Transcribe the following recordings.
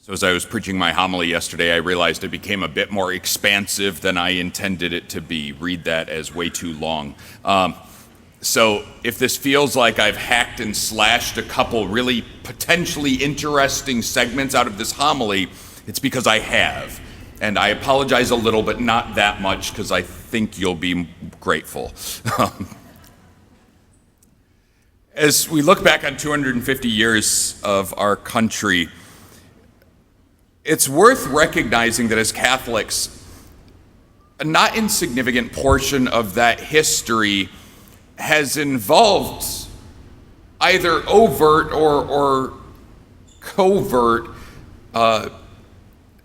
So as I was preaching my homily yesterday, I realized it became a bit more expansive than I intended it to be. Read that as way too long. So if this feels like I've hacked and slashed a couple really potentially interesting segments out of this homily, it's because I have. And I apologize a little, but not that much, because I think you'll be grateful. As we look back on 250 years of our country, it's worth recognizing that as Catholics, a not insignificant portion of that history has involved either overt or covert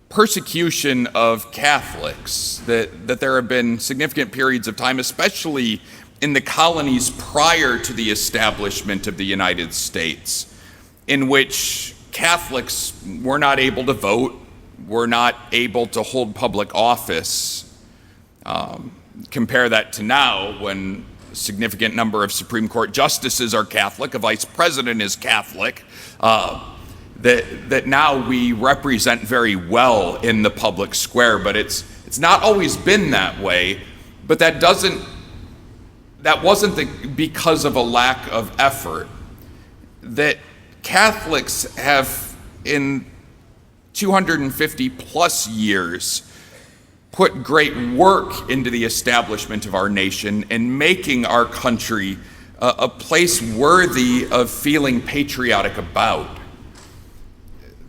persecution of Catholics, that there have been significant periods of time, especially in the colonies prior to the establishment of the United States, in which Catholics were not able to vote, were not able to hold public office. Compare that to now, when a significant number of Supreme Court justices are Catholic, a vice president is Catholic, that now we represent very well in the public square. But it's not always been that way. But that wasn't because of a lack of effort. That Catholics have, in 250 plus years, put great work into the establishment of our nation and making our country a place worthy of feeling patriotic about.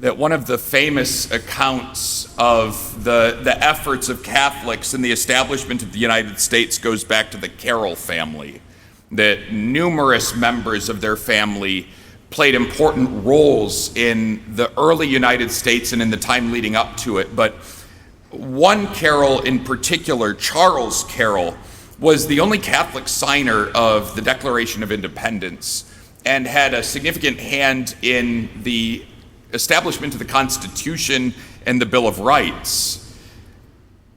That one of the famous accounts of the efforts of Catholics in the establishment of the United States goes back to the Carroll family. That numerous members of their family played important roles in the early United States and in the time leading up to it. But one Carroll in particular, Charles Carroll, was the only Catholic signer of the Declaration of Independence and had a significant hand in the establishment of the Constitution and the Bill of Rights.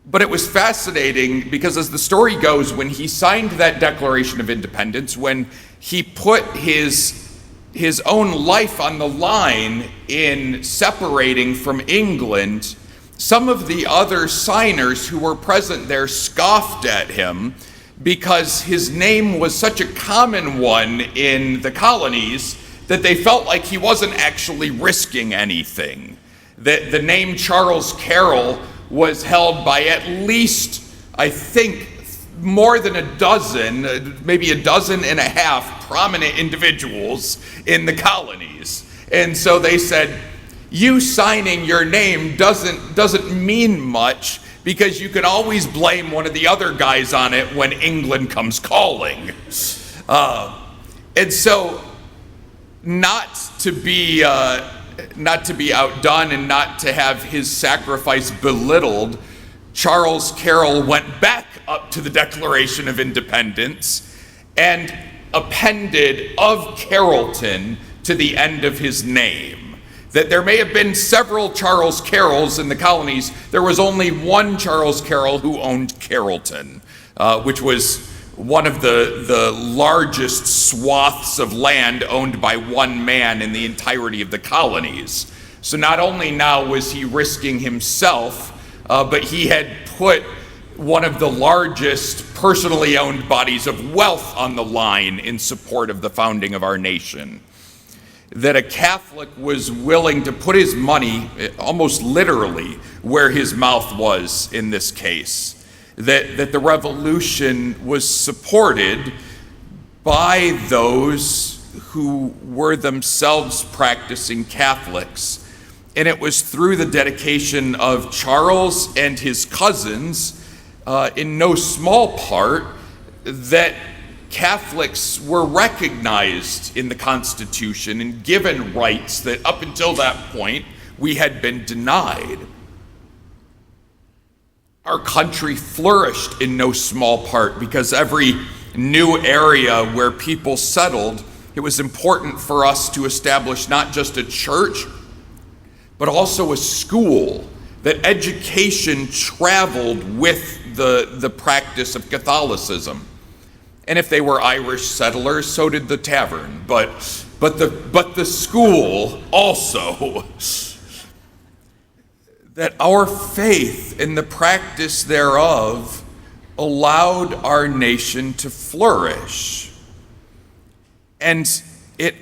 But it was fascinating because, as the story goes, when he signed that Declaration of Independence, when he put his own life on the line in separating from England, some of the other signers who were present there scoffed at him because his name was such a common one in the colonies that they felt like he wasn't actually risking anything. That the name Charles Carroll was held by at least, I think, more than a dozen, maybe a dozen and a half prominent individuals in the colonies. And so they said, you signing your name doesn't mean much, because you can always blame one of the other guys on it when England comes calling. And so, not to be outdone and not to have his sacrifice belittled, Charles Carroll went back up to the Declaration of Independence and appended "of Carrollton" to the end of his name. That there may have been several Charles Carrolls in the colonies, there was only one Charles Carroll who owned Carrollton, which was one of the largest swaths of land owned by one man in the entirety of the colonies. So not only now was he risking himself, but he had put one of the largest personally owned bodies of wealth on the line in support of the founding of our nation. That a Catholic was willing to put his money, almost literally, where his mouth was in this case. That the revolution was supported by those who were themselves practicing Catholics. And it was through the dedication of Charles and his cousins, in no small part, that Catholics were recognized in the Constitution and given rights that up until that point we had been denied. Our country flourished in no small part because every new area where people settled, it was important for us to establish not just a church, but also a school, that education traveled with the practice of Catholicism. And if they were Irish settlers, so did the tavern, but the school also. that our faith and the practice thereof allowed our nation to flourish. And it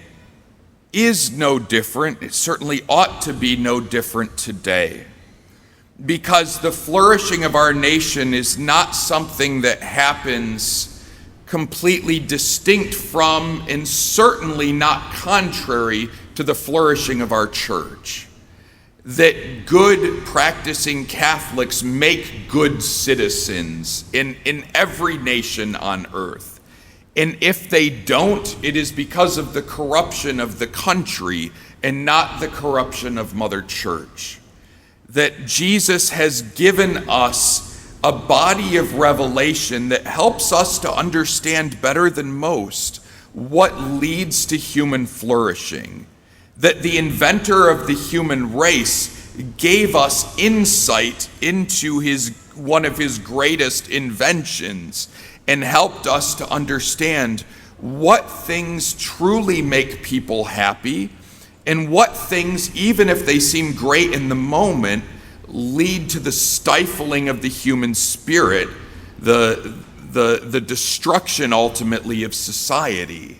is no different. It certainly ought to be no different today, because the flourishing of our nation is not something that happens completely distinct from and certainly not contrary to the flourishing of our church. That good practicing Catholics make good citizens in every nation on earth. And if they don't, it is because of the corruption of the country and not the corruption of Mother Church. That Jesus has given us a body of revelation that helps us to understand better than most what leads to human flourishing. That the inventor of the human race gave us insight into one of his greatest inventions and helped us to understand what things truly make people happy and what things, even if they seem great in the moment, lead to the stifling of the human spirit, the destruction ultimately of society.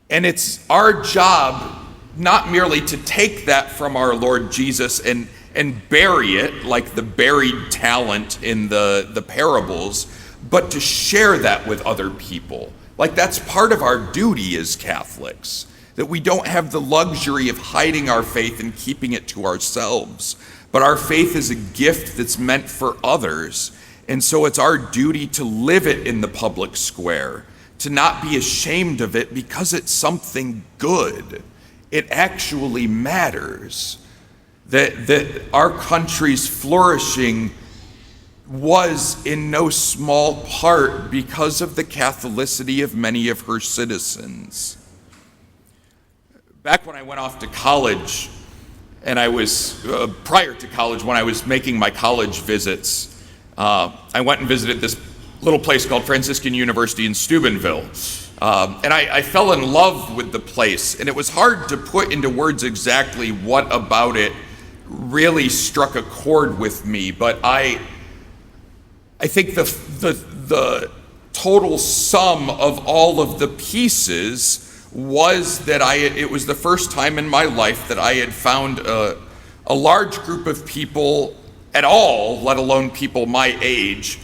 And it's our job not merely to take that from our Lord Jesus and bury it like the buried talent in the parables, but to share that with other people. Like that's part of our duty as Catholics, that we don't have the luxury of hiding our faith and keeping it to ourselves. But our faith is a gift that's meant for others. And so it's our duty to live it in the public square, to not be ashamed of it because it's something good. It actually matters. That our country's flourishing was in no small part because of the Catholicity of many of her citizens. Back when I went off to college, and I was, prior to college, when I was making my college visits, I went and visited this little place called Franciscan University in Steubenville. And I fell in love with the place, and it was hard to put into words exactly what about it really struck a chord with me, but I think the total sum of all of the pieces was that it was the first time in my life that I had found a large group of people at all, let alone people my age,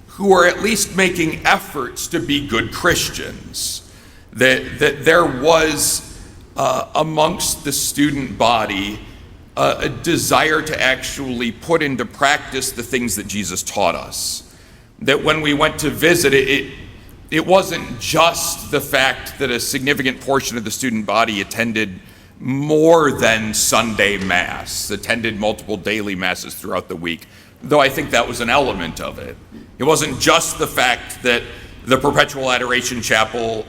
who were at least making efforts to be good Christians. That there was amongst the student body a desire to actually put into practice the things that Jesus taught us. That when we went to visit, it wasn't just the fact that a significant portion of the student body attended more than Sunday Mass, attended multiple daily Masses throughout the week, though I think that was an element of it. It wasn't just the fact that the Perpetual Adoration Chapel,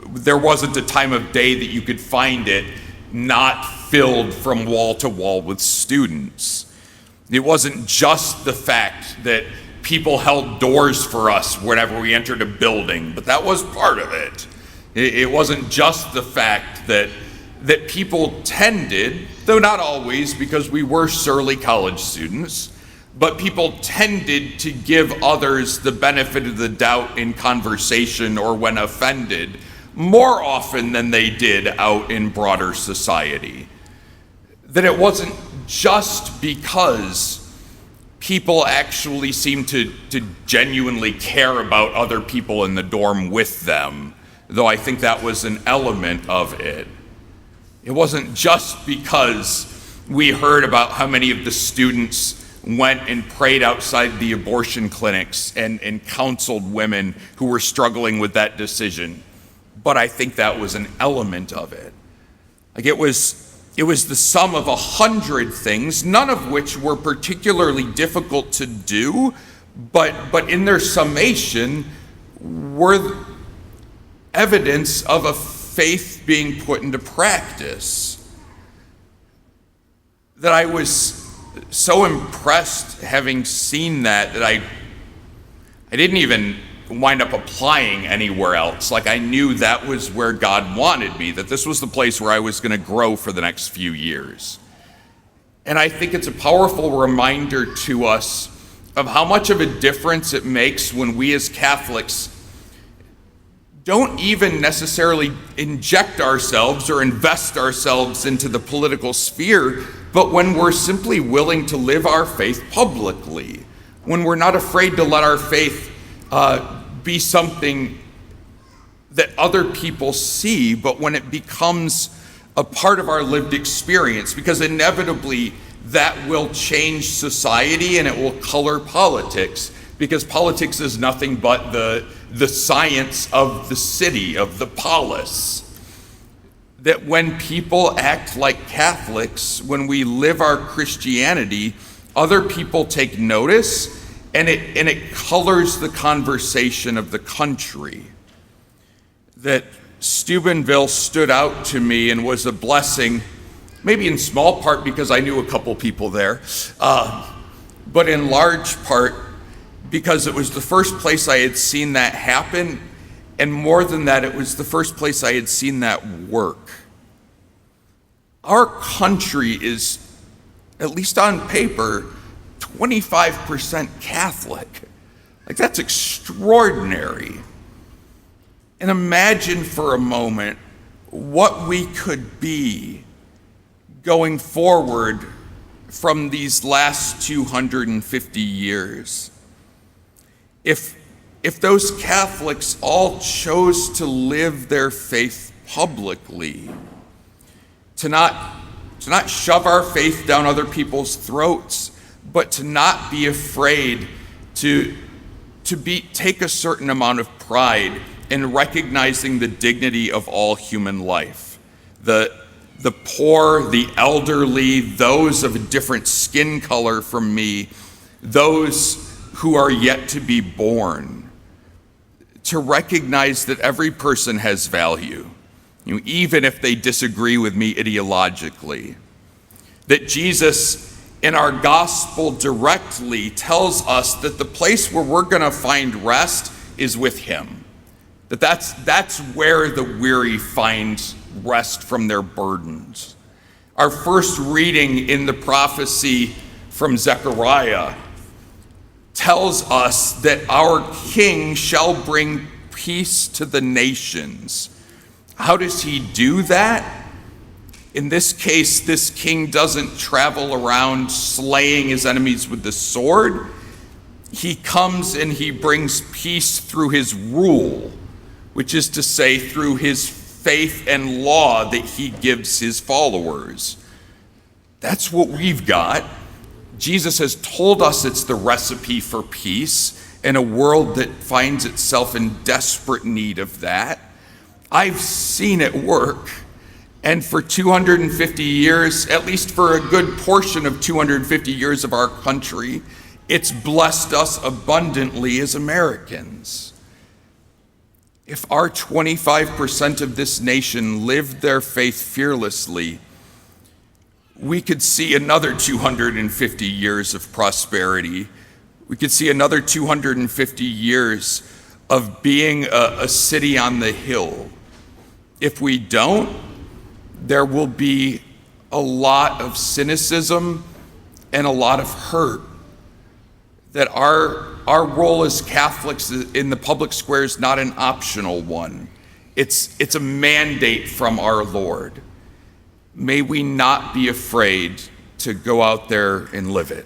there wasn't a time of day that you could find it not filled from wall to wall with students. It wasn't just the fact that people held doors for us whenever we entered a building, but that was part of it. It wasn't just the fact that people tended, though not always because we were surly college students, but people tended to give others the benefit of the doubt in conversation or when offended more often than they did out in broader society. That it wasn't just because people actually seemed to genuinely care about other people in the dorm with them, though I think that was an element of it. It wasn't just because we heard about how many of the students went and prayed outside the abortion clinics and counseled women who were struggling with that decision, but I think that was an element of it. Like it was the sum of 100 things, none of which were particularly difficult to do, but in their summation were evidence of a faith being put into practice. That I was so impressed having seen that I didn't even wind up applying anywhere else. Like I knew that was where God wanted me, that this was the place where I was going to grow for the next few years. And I think it's a powerful reminder to us of how much of a difference it makes when we as Catholics don't even necessarily inject ourselves or invest ourselves into the political sphere, but when we're simply willing to live our faith publicly, when we're not afraid to let our faith be something that other people see, but when it becomes a part of our lived experience, because inevitably that will change society and it will color politics, because politics is nothing but the science of the city, of the polis. That when people act like Catholics, when we live our Christianity, other people take notice, and it colors the conversation of the country. That Steubenville stood out to me and was a blessing, maybe in small part because I knew a couple people there, but in large part because it was the first place I had seen that happen, and more than that, it was the first place I had seen that work. Our country is, at least on paper, 25% Catholic. Like, that's extraordinary. And imagine for a moment what we could be going forward from these last 250 years. If those Catholics all chose to live their faith publicly, to not shove our faith down other people's throats, but to not be afraid to take a certain amount of pride in recognizing the dignity of all human life. The poor, the elderly, those of a different skin color from me, those who are yet to be born. To recognize that every person has value, even if they disagree with me ideologically. That Jesus in our gospel directly tells us that the place where we're going to find rest is with him. That's where the weary find rest from their burdens. Our first reading in the prophecy from Zechariah tells us that our King shall bring peace to the nations. How does he do that? In this case, this king doesn't travel around slaying his enemies with the sword. He comes and he brings peace through his rule, which is to say through his faith and law that he gives his followers. That's what we've got. Jesus has told us it's the recipe for peace in a world that finds itself in desperate need of that. I've seen it work. And for 250 years, at least for a good portion of 250 years of our country, it's blessed us abundantly as Americans. If our 25% of this nation lived their faith fearlessly, we could see another 250 years of prosperity. We could see another 250 years of being a city on the hill. If we don't, there will be a lot of cynicism and a lot of hurt. That our role as Catholics in the public square is not an optional one. It's a mandate from our Lord. May we not be afraid to go out there and live it.